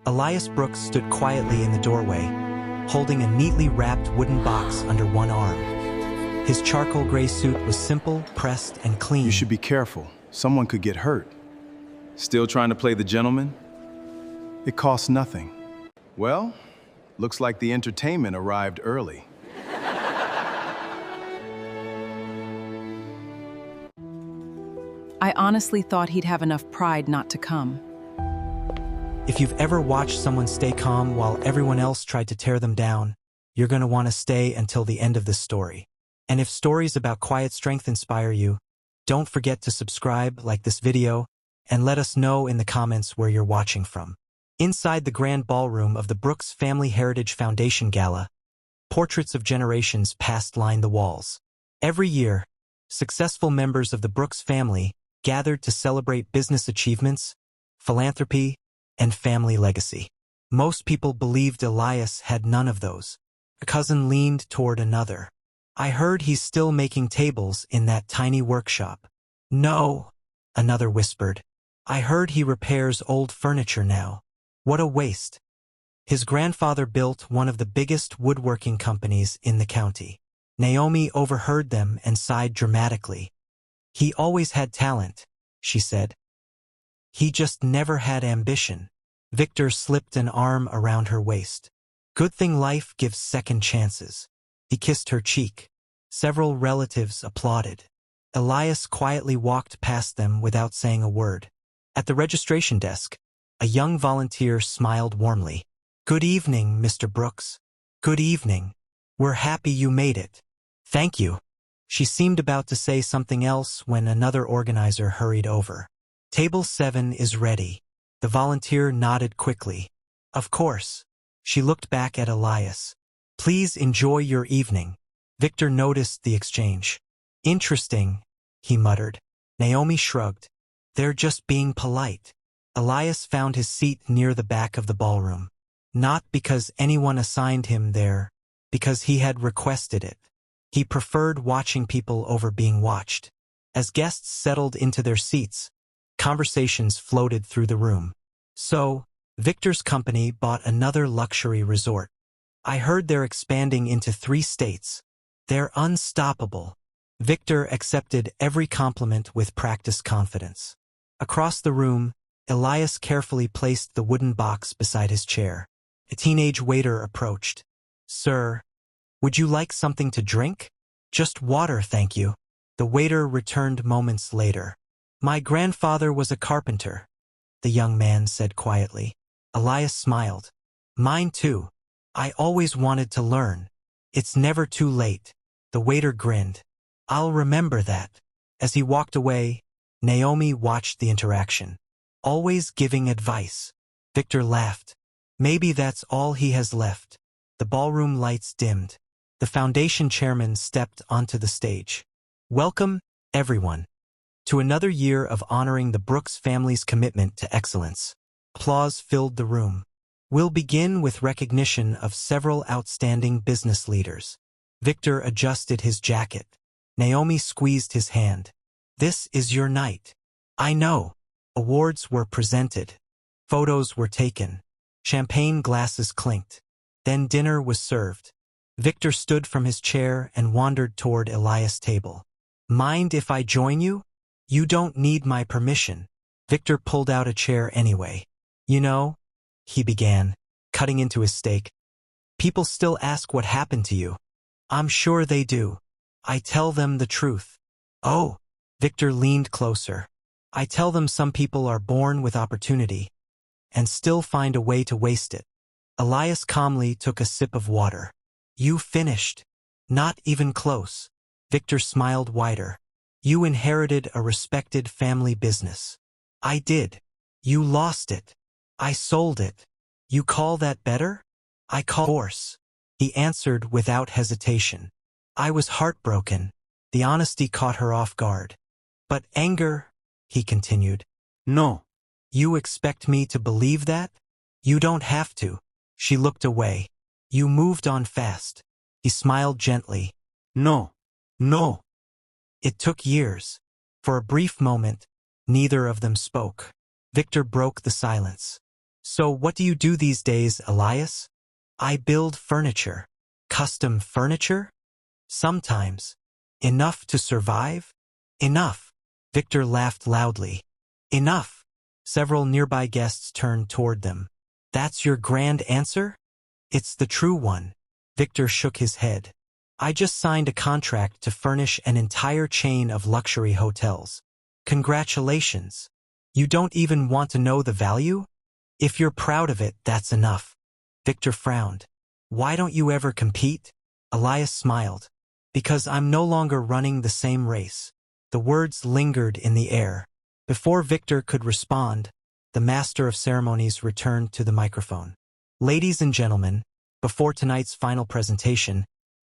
Elias Brooks stood quietly in the doorway, holding a neatly wrapped wooden box under one arm. His charcoal gray suit was simple, pressed, and clean. You should be careful. Someone could get hurt. Still trying to play the gentleman? It costs nothing. Well, looks like the entertainment arrived early. I honestly thought he'd have enough pride not to come. If you've ever watched someone stay calm while everyone else tried to tear them down, you're going to want to stay until the end of this story. And if stories about quiet strength inspire you, don't forget to subscribe, like this video, and let us know in the comments where you're watching from. Inside the grand ballroom of the Brooks Family Heritage Foundation Gala, portraits of generations past line the walls. Every year, successful members of the Brooks family gathered to celebrate business achievements, philanthropy, and family legacy. Most people believed Elias had none of those. A cousin leaned toward another. "I heard he's still making tables in that tiny workshop." "No," another whispered. "I heard he repairs old furniture now. What a waste." His grandfather built one of the biggest woodworking companies in the county. Naomi overheard them and sighed dramatically. "He always had talent," she said. "He just never had ambition." Victor slipped an arm around her waist. "Good thing life gives second chances." He kissed her cheek. Several relatives applauded. Elias quietly walked past them without saying a word. At the registration desk, a young volunteer smiled warmly. "Good evening, Mr. Brooks." "Good evening. We're happy you made it." "Thank you." She seemed about to say something else when another organizer hurried over. "Table 7 is ready." The volunteer nodded quickly. "Of course." She looked back at Elias. "Please enjoy your evening." Victor noticed the exchange. "Interesting," he muttered. Naomi shrugged. "They're just being polite." Elias found his seat near the back of the ballroom. Not because anyone assigned him there, because he had requested it. He preferred watching people over being watched. As guests settled into their seats, conversations floated through the room. "So, Victor's company bought another luxury resort. I heard they're expanding into 3 states. They're unstoppable." Victor accepted every compliment with practiced confidence. Across the room, Elias carefully placed the wooden box beside his chair. A teenage waiter approached. "Sir, would you like something to drink?" "Just water, thank you." The waiter returned moments later. "My grandfather was a carpenter," the young man said quietly. Elias smiled. "Mine too. I always wanted to learn. It's never too late." The waiter grinned. "I'll remember that." As he walked away, Naomi watched the interaction. "Always giving advice." Victor laughed. "Maybe that's all he has left." The ballroom lights dimmed. The foundation chairman stepped onto the stage. "Welcome, everyone, to another year of honoring the Brooks family's commitment to excellence." Applause filled the room. "We'll begin with recognition of several outstanding business leaders." Victor adjusted his jacket. Naomi squeezed his hand. "This is your night." "I know." Awards were presented. Photos were taken. Champagne glasses clinked. Then dinner was served. Victor stood from his chair and wandered toward Elias' table. "Mind if I join you?" "You don't need my permission." Victor pulled out a chair anyway. "You know," he began, cutting into his steak, "people still ask what happened to you." "I'm sure they do. I tell them the truth." "Oh." Victor leaned closer. "I tell them some people are born with opportunity and still find a way to waste it." Elias calmly took a sip of water. "You finished." "Not even close." Victor smiled wider. "You inherited a respected family business." "I did." "You lost it." "I sold it." "You call that better?" "I call force." He answered without hesitation. "I was heartbroken." The honesty caught her off guard. "But anger," he continued. "No." "You expect me to believe that?" "You don't have to." She looked away. "You moved on fast." He smiled gently. "No. No." It took years. For a brief moment, neither of them spoke. Victor broke the silence. So what do you do these days, Elias? I build furniture. Custom furniture? Sometimes. Enough to survive? Enough. Victor laughed loudly. Enough. Several nearby guests turned toward them. That's your grand answer? It's the true one. Victor shook his head. I just signed a contract to furnish an entire chain of luxury hotels. Congratulations. You don't even want to know the value? If you're proud of it, that's enough. Victor frowned. Why don't you ever compete? Elias smiled. Because I'm no longer running the same race. The words lingered in the air. Before Victor could respond, the master of ceremonies returned to the microphone. Ladies and gentlemen, before tonight's final presentation,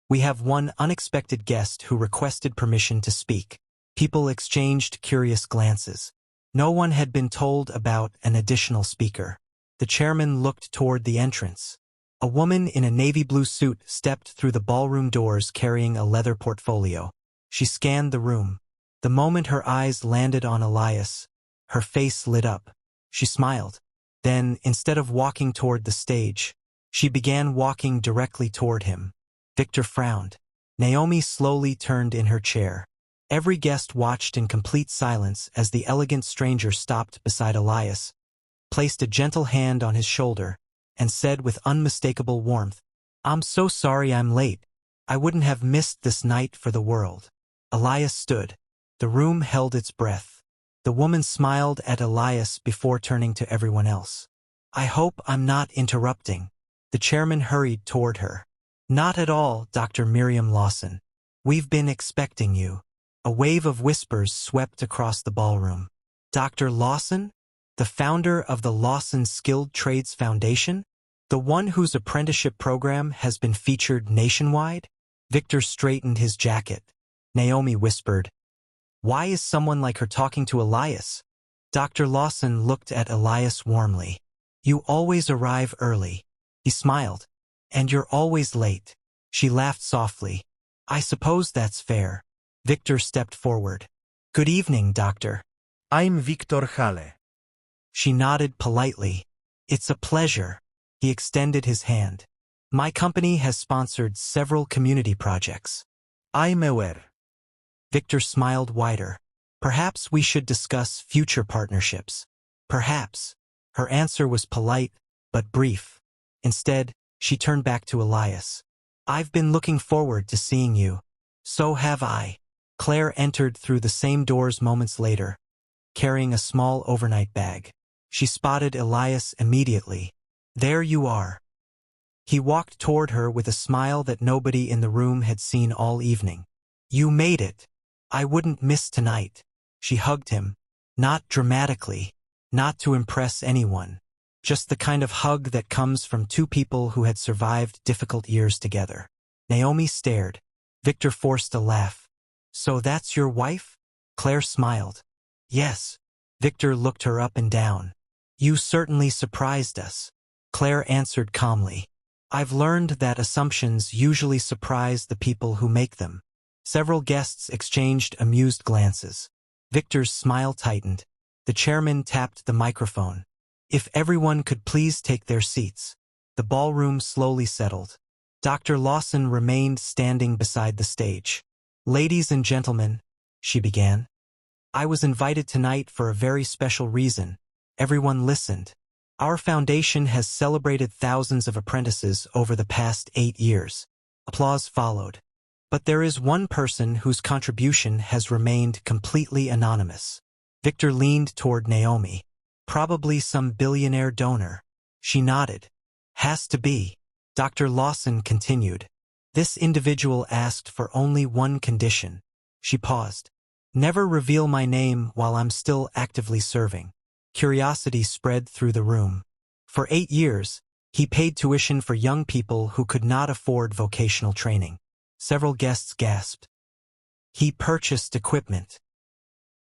we have one unexpected guest who requested permission to speak. People exchanged curious glances. No one had been told about an additional speaker. The chairman looked toward the entrance. A woman in a navy blue suit stepped through the ballroom doors carrying a leather portfolio. She scanned the room. The moment her eyes landed on Elias, her face lit up. She smiled. Then, instead of walking toward the stage, she began walking directly toward him. Victor frowned. Naomi slowly turned in her chair. Every guest watched in complete silence as the elegant stranger stopped beside Elias, placed a gentle hand on his shoulder, and said with unmistakable warmth, I'm so sorry I'm late. I wouldn't have missed this night for the world. Elias stood. The room held its breath. The woman smiled at Elias before turning to everyone else. I hope I'm not interrupting. The chairman hurried toward her. Not at all, Dr. Miriam Lawson. We've been expecting you. A wave of whispers swept across the ballroom. Dr. Lawson? The founder of the Lawson Skilled Trades Foundation? The one whose apprenticeship program has been featured nationwide? Victor straightened his jacket. Naomi whispered, Why is someone like her talking to Elias? Dr. Lawson looked at Elias warmly. You always arrive early. He smiled. And you're always late. She laughed softly. I suppose that's fair. Victor stepped forward. Good evening, doctor. I'm Victor Hale. She nodded politely. It's a pleasure. He extended his hand. My company has sponsored several community projects. I'm aware. Victor smiled wider. Perhaps we should discuss future partnerships. Perhaps. Her answer was polite, but brief. Instead, she turned back to Elias. I've been looking forward to seeing you. So have I. Claire entered through the same doors moments later, carrying a small overnight bag. She spotted Elias immediately. There you are. He walked toward her with a smile that nobody in the room had seen all evening. You made it. I wouldn't miss tonight. She hugged him. Not dramatically. Not to impress anyone. Just the kind of hug that comes from two people who had survived difficult years together. Naomi stared. Victor forced a laugh. So that's your wife? Claire smiled. Yes. Victor looked her up and down. You certainly surprised us. Claire answered calmly. I've learned that assumptions usually surprise the people who make them. Several guests exchanged amused glances. Victor's smile tightened. The chairman tapped the microphone. If everyone could please take their seats. The ballroom slowly settled. Dr. Lawson remained standing beside the stage. Ladies and gentlemen, she began. I was invited tonight for a very special reason. Everyone listened. Our foundation has celebrated thousands of apprentices over the past 8 years. Applause followed. But there is one person whose contribution has remained completely anonymous. Victor leaned toward Naomi. Probably some billionaire donor. She nodded. Has to be. Dr. Lawson continued. This individual asked for only one condition. She paused. Never reveal my name while I'm still actively serving. Curiosity spread through the room. For 8 years, he paid tuition for young people who could not afford vocational training. Several guests gasped. He purchased equipment.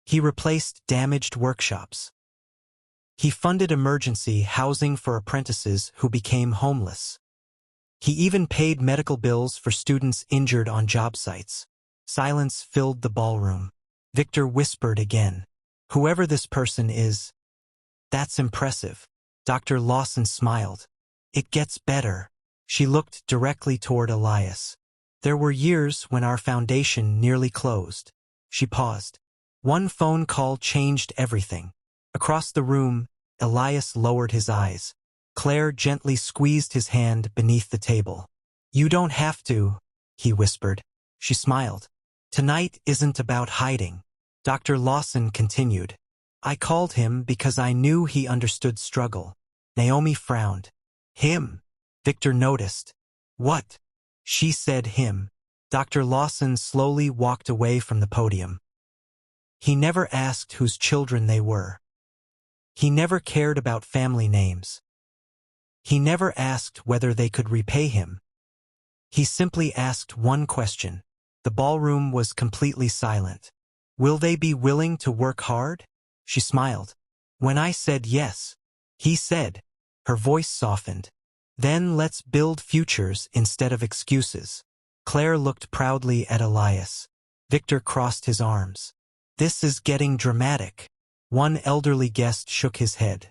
He replaced damaged workshops. He funded emergency housing for apprentices who became homeless. He even paid medical bills for students injured on job sites. Silence filled the ballroom. Victor whispered again. Whoever this person is, that's impressive. Dr. Lawson smiled. It gets better. She looked directly toward Elias. There were years when our foundation nearly closed. She paused. One phone call changed everything. Across the room, Elias lowered his eyes. Claire gently squeezed his hand beneath the table. You don't have to, he whispered. She smiled. Tonight isn't about hiding. Dr. Lawson continued. I called him because I knew he understood struggle. Naomi frowned. Him. Victor noticed. What? She said him. Dr. Lawson slowly walked away from the podium. He never asked whose children they were. He never cared about family names. He never asked whether they could repay him. He simply asked one question. The ballroom was completely silent. Will they be willing to work hard? She smiled. When I said yes, he said. Her voice softened. Then let's build futures instead of excuses. Claire looked proudly at Elias. Victor crossed his arms. This is getting dramatic. One elderly guest shook his head.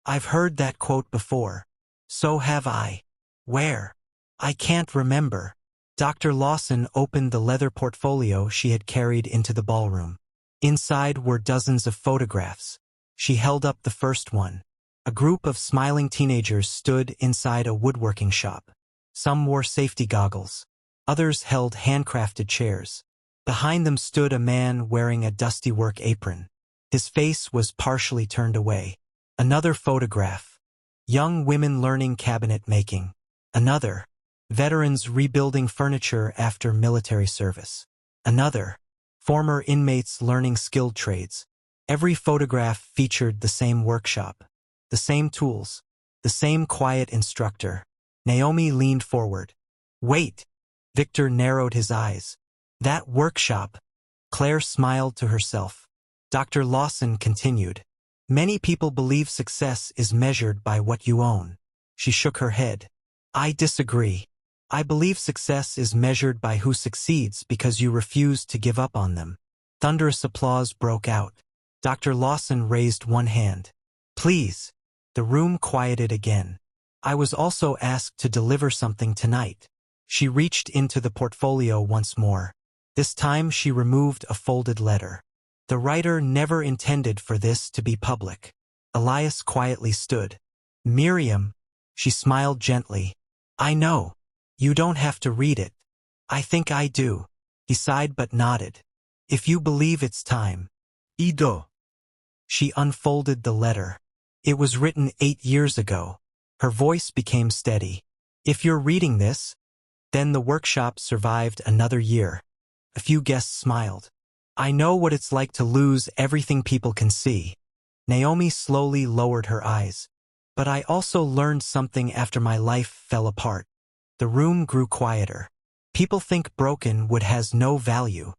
I've heard that quote before. So have I. Where? I can't remember. Dr. Lawson opened the leather portfolio she had carried into the ballroom. Inside were dozens of photographs. She held up the first one. A group of smiling teenagers stood inside a woodworking shop. Some wore safety goggles. Others held handcrafted chairs. Behind them stood a man wearing a dusty work apron. His face was partially turned away. Another photograph. Young women learning cabinet making. Another. Veterans rebuilding furniture after military service. Another. Former inmates learning skilled trades. Every photograph featured the same workshop. The same tools. The same quiet instructor. Naomi leaned forward. Wait! Victor narrowed his eyes. That workshop. Claire smiled to herself. Dr. Lawson continued. Many people believe success is measured by what you own. She shook her head. I disagree. I believe success is measured by who succeeds because you refuse to give up on them. Thunderous applause broke out. Dr. Lawson raised one hand. Please. The room quieted again. I was also asked to deliver something tonight. She reached into the portfolio once more. This time she removed a folded letter. The writer never intended for this to be public. Elias quietly stood. Miriam. She smiled gently. I know. You don't have to read it. I think I do. He sighed but nodded. If you believe it's time. Ido. She unfolded the letter. It was written 8 years ago. Her voice became steady. If you're reading this, then the workshop survived another year. A few guests smiled. I know what it's like to lose everything people can see. Naomi slowly lowered her eyes. But I also learned something after my life fell apart. The room grew quieter. People think broken wood has no value.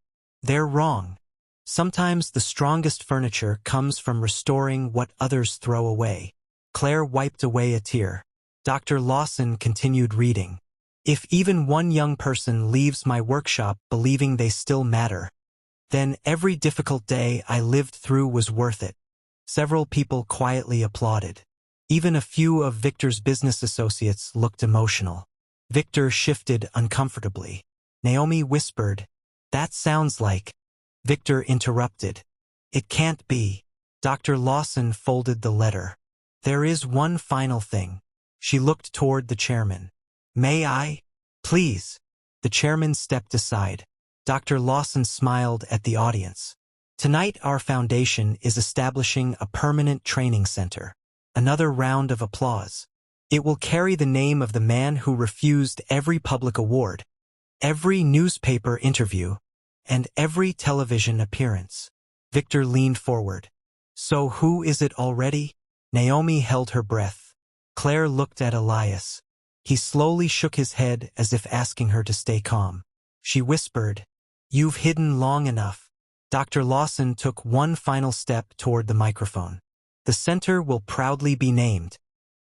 They're wrong. Sometimes the strongest furniture comes from restoring what others throw away. Claire wiped away a tear. Dr. Lawson continued reading. If even one young person leaves my workshop believing they still matter, then every difficult day I lived through was worth it. Several people quietly applauded. Even a few of Victor's business associates looked emotional. Victor shifted uncomfortably. Naomi whispered, That sounds like... Victor interrupted. It can't be. Dr. Lawson folded the letter. There is one final thing. She looked toward the chairman. May I? Please. The chairman stepped aside. Dr. Lawson smiled at the audience. Tonight our foundation is establishing a permanent training center. Another round of applause. It will carry the name of the man who refused every public award, every newspaper interview, and every television appearance. Victor leaned forward. So who is it already? Naomi held her breath. Claire looked at Elias. He slowly shook his head as if asking her to stay calm. She whispered, You've hidden long enough. Dr. Lawson took one final step toward the microphone. The center will proudly be named.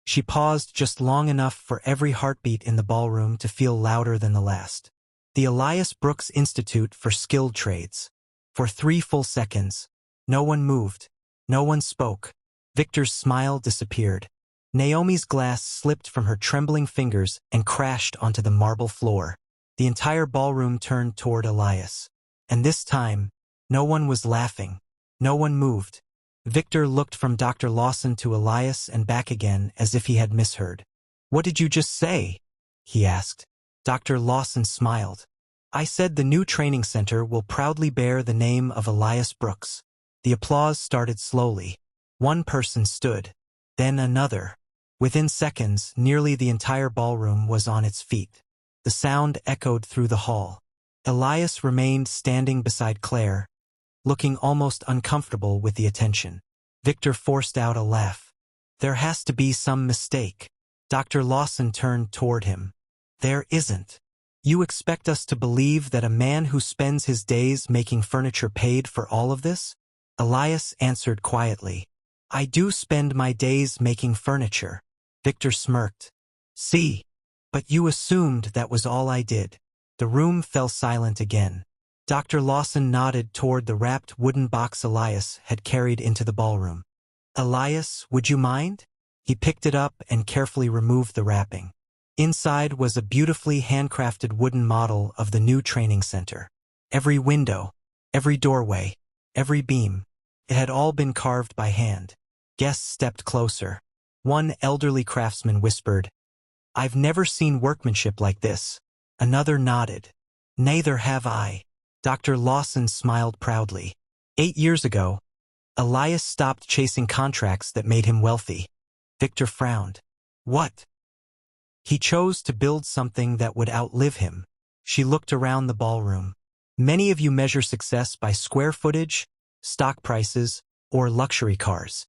She paused just long enough for every heartbeat in the ballroom to feel louder than the last. The Elias Brooks Institute for Skilled Trades. For 3 full seconds, no one moved. No one spoke. Victor's smile disappeared. Naomi's glass slipped from her trembling fingers and crashed onto the marble floor. The entire ballroom turned toward Elias. And this time, no one was laughing. No one moved. Victor looked from Dr. Lawson to Elias and back again as if he had misheard. "What did you just say?" he asked. Dr. Lawson smiled. "I said the new training center will proudly bear the name of Elias Brooks." The applause started slowly. One person stood, then another. Within seconds, nearly the entire ballroom was on its feet. The sound echoed through the hall. Elias remained standing beside Claire, looking almost uncomfortable with the attention. Victor forced out a laugh. "There has to be some mistake." Dr. Lawson turned toward him. "There isn't. You expect us to believe that a man who spends his days making furniture paid for all of this?" Elias answered quietly. "I do spend my days making furniture." Victor smirked. "See, but you assumed that was all I did." The room fell silent again. Dr. Lawson nodded toward the wrapped wooden box Elias had carried into the ballroom. "Elias, would you mind?" He picked it up and carefully removed the wrapping. Inside was a beautifully handcrafted wooden model of the new training center. Every window, every doorway, every beam, it had all been carved by hand. Guests stepped closer. One elderly craftsman whispered, "I've never seen workmanship like this." Another nodded. "Neither have I." Dr. Lawson smiled proudly. 8 years ago, Elias stopped chasing contracts that made him wealthy. Victor frowned. "What?" "He chose to build something that would outlive him." She looked around the ballroom. "Many of you measure success by square footage, stock prices, or luxury cars."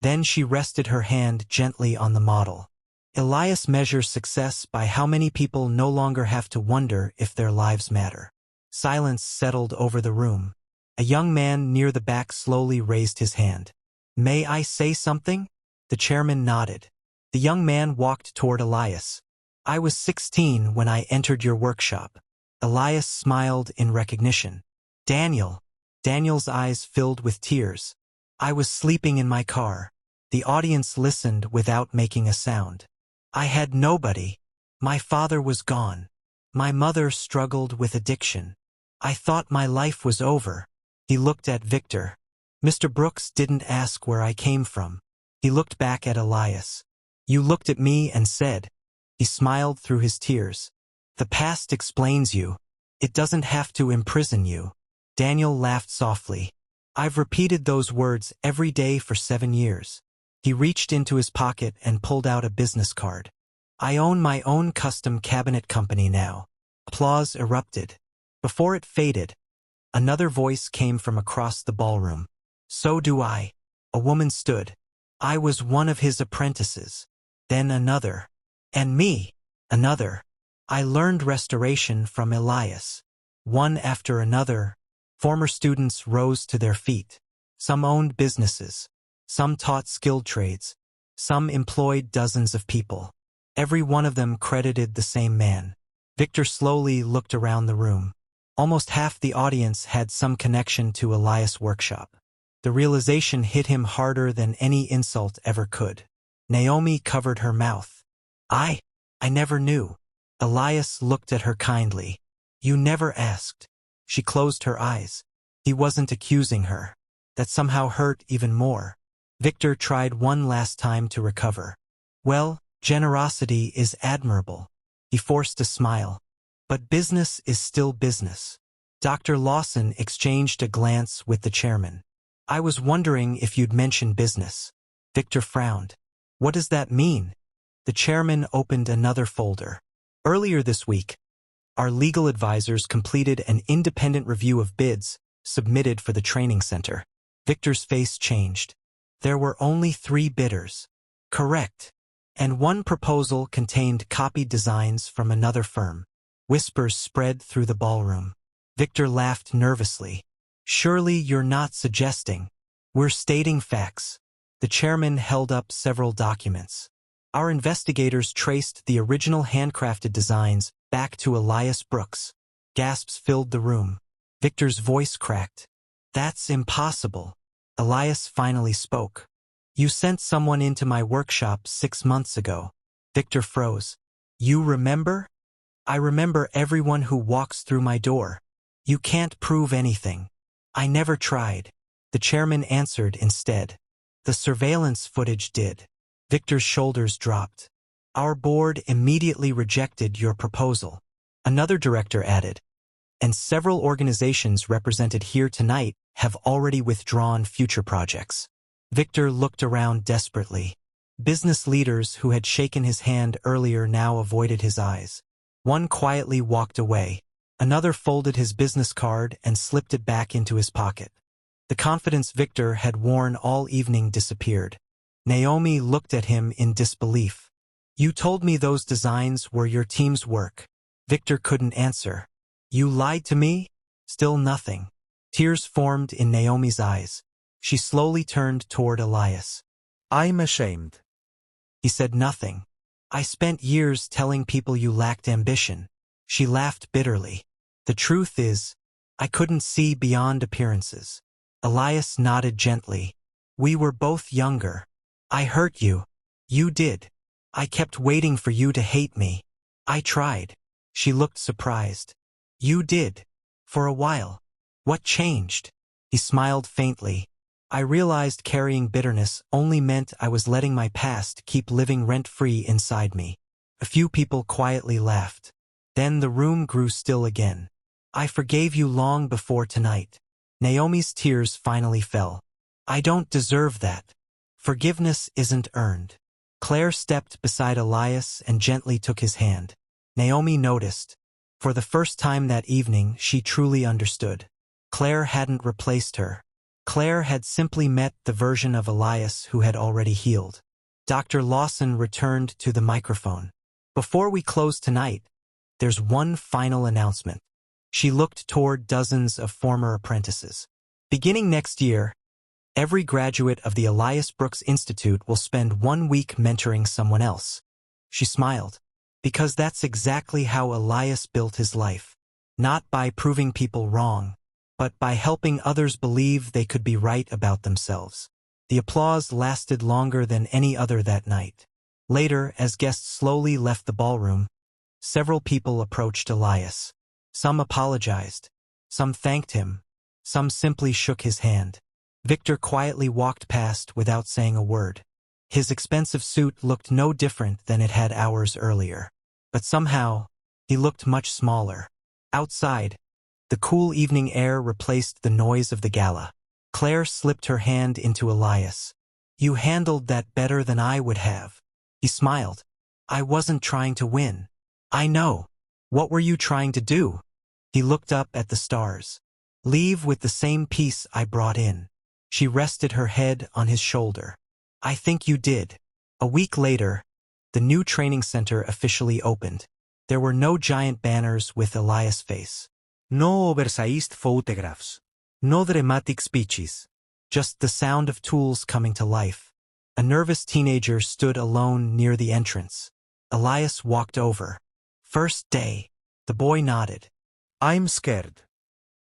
Then she rested her hand gently on the model. "Elias measures success by how many people no longer have to wonder if their lives matter." Silence settled over the room. A young man near the back slowly raised his hand. "May I say something?" The chairman nodded. The young man walked toward Elias. "I was 16 when I entered your workshop." Elias smiled in recognition. "Daniel." Daniel's eyes filled with tears. "I was sleeping in my car." The audience listened without making a sound. "I had nobody. My father was gone. My mother struggled with addiction. I thought my life was over." He looked at Victor. "Mr. Brooks didn't ask where I came from." He looked back at Elias. "You looked at me and said." He smiled through his tears. "The past explains you. It doesn't have to imprison you." Daniel laughed softly. "I've repeated those words every day for 7 years. He reached into his pocket and pulled out a business card. "I own my own custom cabinet company now." Applause erupted. Before it faded, another voice came from across the ballroom. "So do I." A woman stood. "I was one of his apprentices." Then another. "And me." Another. "I learned restoration from Elias." One after another, former students rose to their feet. Some owned businesses. Some taught skilled trades. Some employed dozens of people. Every one of them credited the same man. Victor slowly looked around the room. Almost half the audience had some connection to Elias' workshop. The realization hit him harder than any insult ever could. Naomi covered her mouth. I never knew." Elias looked at her kindly. "You never asked." She closed her eyes. He wasn't accusing her. That somehow hurt even more. Victor tried one last time to recover. "Well, generosity is admirable." He forced a smile. "But business is still business." Dr. Lawson exchanged a glance with the chairman. "I was wondering if you'd mention business." Victor frowned. "What does that mean?" The chairman opened another folder. "Earlier this week, our legal advisors completed an independent review of bids submitted for the training center." Victor's face changed. "There were only 3 bidders." "Correct. And one proposal contained copied designs from another firm." Whispers spread through the ballroom. Victor laughed nervously. "Surely you're not suggesting." "We're stating facts." The chairman held up several documents. "Our investigators traced the original handcrafted designs back to Elias Brooks." Gasps filled the room. Victor's voice cracked. "That's impossible." Elias finally spoke. You sent someone into my workshop 6 months ago. Victor froze. You remember? I remember everyone who walks through my door. You can't prove anything. I never tried. The chairman answered instead. The surveillance footage did. Victor's shoulders dropped. Our board immediately rejected your proposal. Another director added. And several organizations represented here tonight have already withdrawn future projects. Victor looked around desperately. Business leaders who had shaken his hand earlier now avoided his eyes. One quietly walked away. Another folded his business card and slipped it back into his pocket. The confidence Victor had worn all evening disappeared. Naomi looked at him in disbelief. You told me those designs were your team's work. Victor couldn't answer. You lied to me? Still nothing. Tears formed in Naomi's eyes. She slowly turned toward Elias. I'm ashamed. He said nothing. I spent years telling people you lacked ambition. She laughed bitterly. The truth is, I couldn't see beyond appearances. Elias nodded gently. We were both younger. I hurt you. You did. I kept waiting for you to hate me. I tried. She looked surprised. You did. For a while. What changed? He smiled faintly. I realized carrying bitterness only meant I was letting my past keep living rent-free inside me. A few people quietly laughed. Then the room grew still again. I forgave you long before tonight. Naomi's tears finally fell. I don't deserve that. Forgiveness isn't earned. Claire stepped beside Elias and gently took his hand. Naomi noticed. For the first time that evening, she truly understood. Claire hadn't replaced her. Claire had simply met the version of Elias who had already healed. Dr. Lawson returned to the microphone. Before we close tonight, there's one final announcement. She looked toward dozens of former apprentices. Beginning next year, every graduate of the Elias Brooks Institute will spend 1 week mentoring someone else. She smiled. Because that's exactly how Elias built his life. Not by proving people wrong, but by helping others believe they could be right about themselves. The applause lasted longer than any other that night. Later, as guests slowly left the ballroom, several people approached Elias. Some apologized. Some thanked him. Some simply shook his hand. Victor quietly walked past without saying a word. His expensive suit looked no different than it had hours earlier. But somehow, he looked much smaller. Outside, the cool evening air replaced the noise of the gala. Claire slipped her hand into Elias. You handled that better than I would have. He smiled. I wasn't trying to win. I know. What were you trying to do? He looked up at the stars. Leave with the same peace I brought in. She rested her head on his shoulder. I think you did. A week later, the new training center officially opened. There were no giant banners with Elias' face. No oversized photographs. No dramatic speeches. Just the sound of tools coming to life. A nervous teenager stood alone near the entrance. Elias walked over. First day. The boy nodded. I'm scared.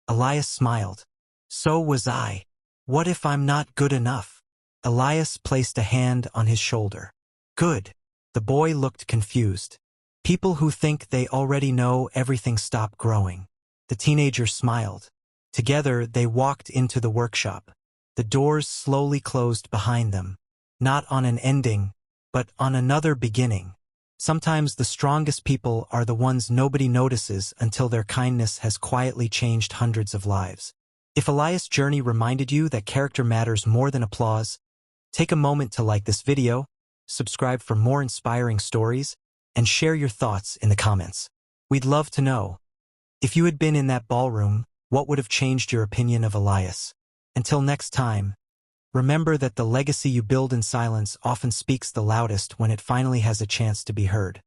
Elias smiled. So was I. What if I'm not good enough? Elias placed a hand on his shoulder. Good. The boy looked confused. People who think they already know everything stop growing. The teenager smiled. Together they walked into the workshop. The doors slowly closed behind them. Not on an ending, but on another beginning. Sometimes the strongest people are the ones nobody notices until their kindness has quietly changed hundreds of lives. If Elias' journey reminded you that character matters more than applause, take a moment to like this video, subscribe for more inspiring stories, and share your thoughts in the comments. We'd love to know. If you had been in that ballroom, what would have changed your opinion of Elias? Until next time, remember that the legacy you build in silence often speaks the loudest when it finally has a chance to be heard.